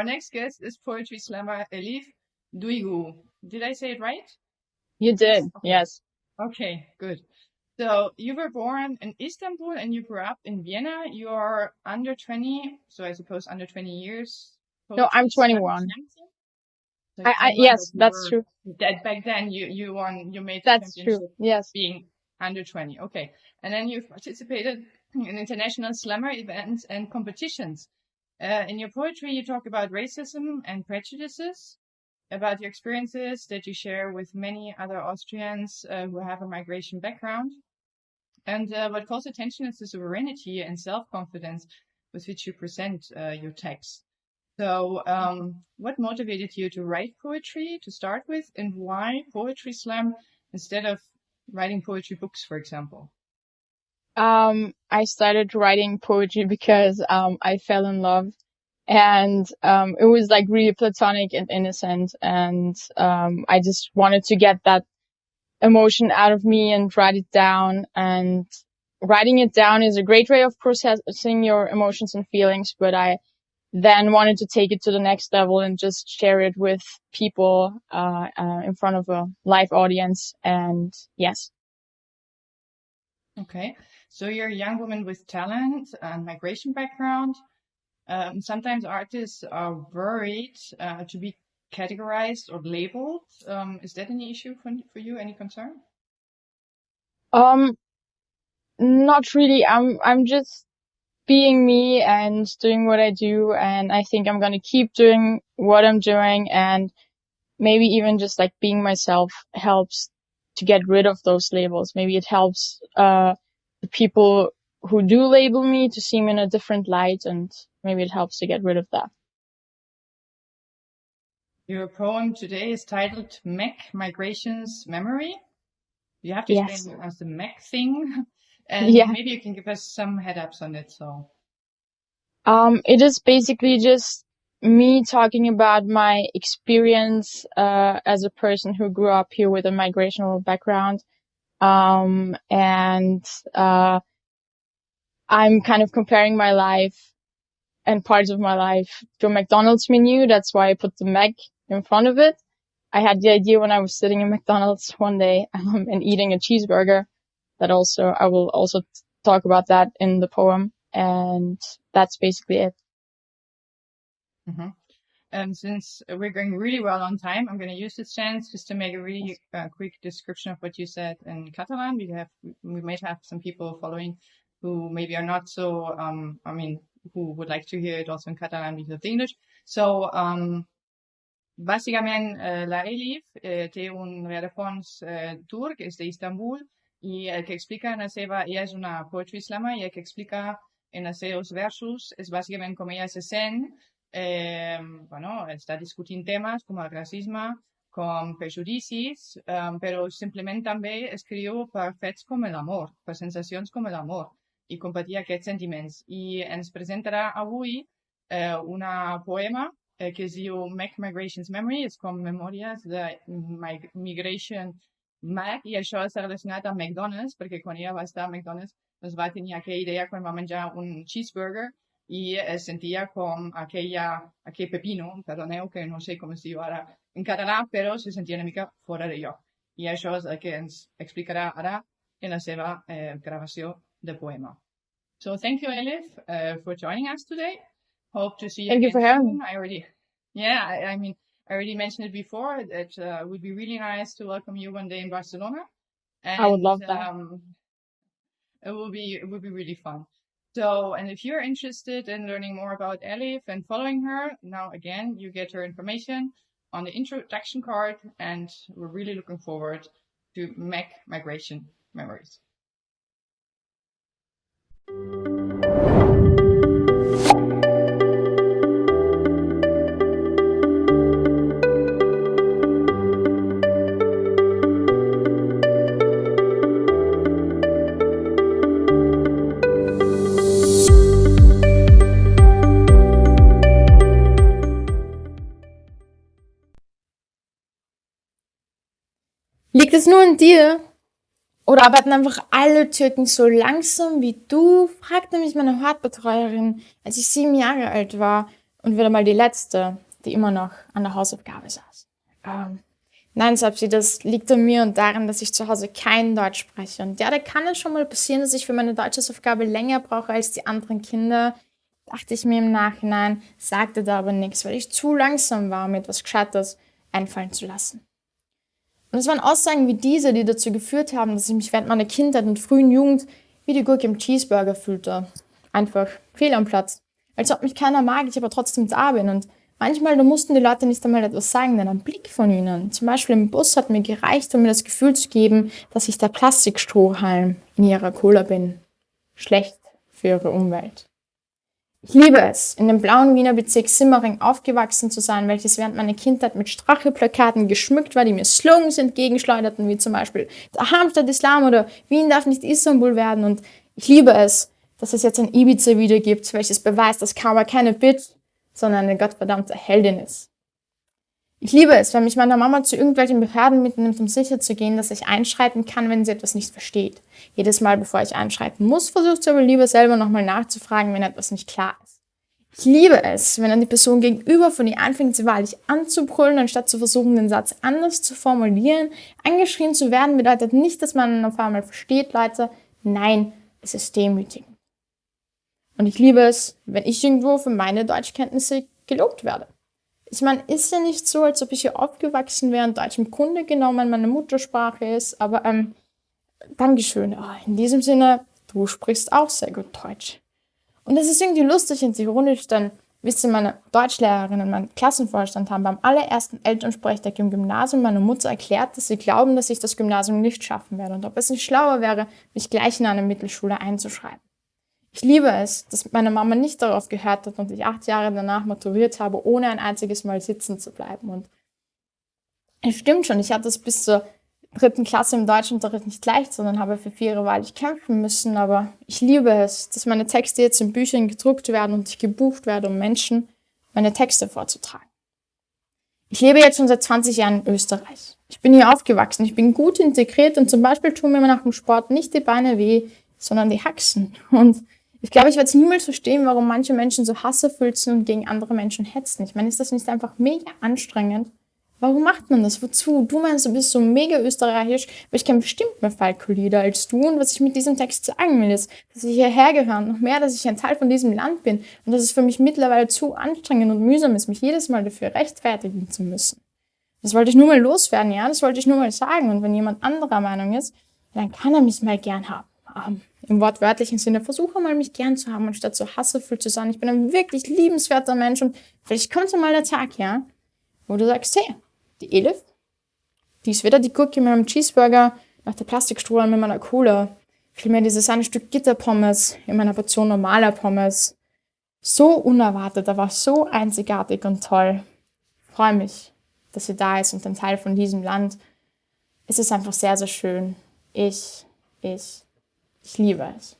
our next guest is poetry slammer Elif Duygu. Did I say it right? You did, Okay. yes. Okay, good. So you were born in Istanbul and you grew up in Vienna. You are under 20, so I suppose under 20 years. No, I'm poetry 21. So Yes, that's true. That back then you made the That's championship true, yes. being under 20. Okay. And then you've participated in international slammer events and competitions. In your poetry, you talk about racism and prejudices, about your experiences that you share with many other Austrians who have a migration background. And what calls attention is the serenity and self-confidence with which you present your text. So what motivated you to write poetry to start with, and why poetry slam instead of writing poetry books, for example? I started writing poetry because I fell in love, and it was like really platonic and innocent, and I just wanted to get that emotion out of me and write it down. And writing it down is a great way of processing your emotions and feelings, but I then wanted to take it to the next level and just share it with people in front of a live audience. And yes. Okay, so you're a young woman with talent and migration background. Sometimes artists are worried to be categorized or labeled. Is that any issue for you? Any concern? Not really. I'm just being me and doing what I do, and I think I'm gonna keep doing what I'm doing, and maybe even just like being myself helps to get rid of those labels. Maybe it helps the people who do label me to see me in a different light, and maybe it helps to get rid of that. Your poem today is titled Mek Migration's Memory. You have to explain us the Mek thing, and maybe you can give us some head-ups on it. So, it is basically just me talking about my experience as a person who grew up here with a migrational background, and I'm kind of comparing my life and parts of my life to a McDonald's menu. That's why I put the Mac in front of it. I had the idea when I was sitting in McDonald's one day and eating a cheeseburger. I will also talk about that in the poem, and that's basically it. Since we're going really well on time, I'm going to use this chance just to make a really quick description of what you said in Catalan. We might have some people following who maybe are not so, who would like to hear it also in Catalan because of the English. So, bàsicament, la Elif té un rerefons turc, és d'Istanbul, i el que explica en la seva... Ella és una poetry slammer, i el que explica en els seus versos és bàsicament com ella se sent, està discutint temes com el racisme, com prejudicis, però simplement també escriu per fets com l'amor, per sensacions com l'amor, i compartir aquests sentiments. I ens presentarà avui una poema que es diu Mek Migration's Memory, és com memòries de Migration Mac, i això està relacionat amb McDonald's, perquè quan ella va estar a McDonald's doncs va tenir aquella idea quan va menjar un cheeseburger i es sentia com aquell pepino, perdoneu que no sé com es diu ara en català, però se sentia una mica fora de lloc. I això és el que ens explicarà ara en la seva gravació de poema. So thank you, Elif, for joining us today. Hope to see you again soon. I already mentioned it before that it would be really nice to welcome you one day in Barcelona. And, I would love that. It would be really fun. So, and if you're interested in learning more about Elif and following her, now again, you get her information on the introduction card, and we're really looking forward to Mek Migration Memories. Liegt es nur an dir? Oder arbeiten einfach alle Türken so langsam wie du? Fragte mich meine Hortbetreuerin, als ich 7 Jahre alt war. und wieder mal die Letzte, die immer noch an der Hausaufgabe saß. Nein, Sapsi, das liegt an mir und daran, dass ich zu Hause kein Deutsch spreche. Und ja, da kann es schon mal passieren, dass ich für meine Deutschaufgabe länger brauche als die anderen Kinder. Dachte ich mir im Nachhinein, sagte da aber nichts, weil ich zu langsam war, mir etwas Gescheites einfallen zu lassen. Und es waren Aussagen wie diese, die dazu geführt haben, dass ich mich während meiner Kindheit und frühen Jugend wie die Gurke im Cheeseburger fühlte. Einfach fehl am Platz. Als ob mich keiner mag, ich aber trotzdem da bin. Und manchmal, da mussten die Leute nicht einmal etwas sagen, denn ein Blick von ihnen, zum Beispiel im Bus, hat mir gereicht, um mir das Gefühl zu geben, dass ich der Plastikstrohhalm in ihrer Cola bin. Schlecht für ihre Umwelt. Ich liebe es, in dem blauen Wiener Bezirk Simmering aufgewachsen zu sein, welches während meiner Kindheit mit Stachelplakaten geschmückt war, die mir Slogans entgegenschleuderten, wie zum Beispiel der Hamstadt Islam oder Wien darf nicht Istanbul werden. Und ich liebe es, dass es jetzt ein Ibiza-Video gibt, welches beweist, dass Karma keine Bitch, sondern eine gottverdammte Heldin ist. Ich liebe es, wenn mich meine Mama zu irgendwelchen Behörden mitnimmt, um sicher zu gehen, dass ich einschreiten kann, wenn sie etwas nicht versteht. Jedes Mal, bevor ich einschreiten muss, versucht sie aber lieber selber nochmal nachzufragen, wenn etwas nicht klar ist. Ich liebe es, wenn dann die Person gegenüber von ihr anfängt, sie wahrlich anzubrüllen, anstatt zu versuchen, den Satz anders zu formulieren. Angeschrien zu werden bedeutet nicht, dass man ihn auf einmal versteht, Leute. Nein, es ist demütigend. Und ich liebe es, wenn ich irgendwo für meine Deutschkenntnisse gelobt werde. Ich meine, ist ja nicht so, als ob ich hier aufgewachsen wäre und Deutsch im Grunde genommen meine Muttersprache ist, aber Dankeschön. In diesem Sinne, du sprichst auch sehr gut Deutsch. Und das ist irgendwie lustig und ironisch, denn wisst ihr, meine Deutschlehrerin und mein Klassenvorstand haben beim allerersten Elternsprechtag im Gymnasium meiner Mutter erklärt, dass sie glauben, dass ich das Gymnasium nicht schaffen werde und ob es nicht schlauer wäre, mich gleich in eine Mittelschule einzuschreiben. Ich liebe es, dass meine Mama nicht darauf gehört hat und ich 8 Jahre danach maturiert habe, ohne ein einziges Mal sitzen zu bleiben. Und es stimmt schon, ich hatte es bis zur 3. Klasse im Deutschunterricht nicht leicht, sondern habe für 4 Jahre wahrlich kämpfen müssen. Aber ich liebe es, dass meine Texte jetzt in Büchern gedruckt werden und ich gebucht werde, um Menschen meine Texte vorzutragen. Ich lebe jetzt schon seit 20 Jahren in Österreich. Ich bin hier aufgewachsen, ich bin gut integriert und zum Beispiel tun mir nach dem Sport nicht die Beine weh, sondern die Haxen. Und ich glaube, ich werde es niemals verstehen, warum manche Menschen so hasserfüllt sind und gegen andere Menschen hetzen. Ich meine, ist das nicht einfach mega anstrengend? Warum macht man das? Wozu? Du meinst, du bist so mega österreichisch, aber ich kenne bestimmt mehr Falco-Lieder als du. Und was ich mit diesem Text sagen will, ist, dass ich hierher gehöre und noch mehr, dass ich ein Teil von diesem Land bin und dass es für mich mittlerweile zu anstrengend und mühsam ist, mich jedes Mal dafür rechtfertigen zu müssen. Das wollte ich nur mal loswerden, ja? Das wollte ich nur mal sagen. Und wenn jemand anderer Meinung ist, dann kann er mich mal gern haben. Im wortwörtlichen Sinne, versuche mal, mich gern zu haben, anstatt so hasserfüllt zu sein. Ich bin ein wirklich liebenswerter Mensch und vielleicht kommt so mal der Tag, ja, wo du sagst, hey, die Elif, die ist weder die Gurke mit meinem Cheeseburger, noch der Plastikstrohhalm mit meiner Cola, vielmehr dieses eine Stück Gitterpommes in meiner Portion normaler Pommes. So unerwartet, aber so einzigartig und toll. Ich freue mich, dass sie da ist und ein Teil von diesem Land. Es ist einfach sehr, sehr schön. Ich liebe es.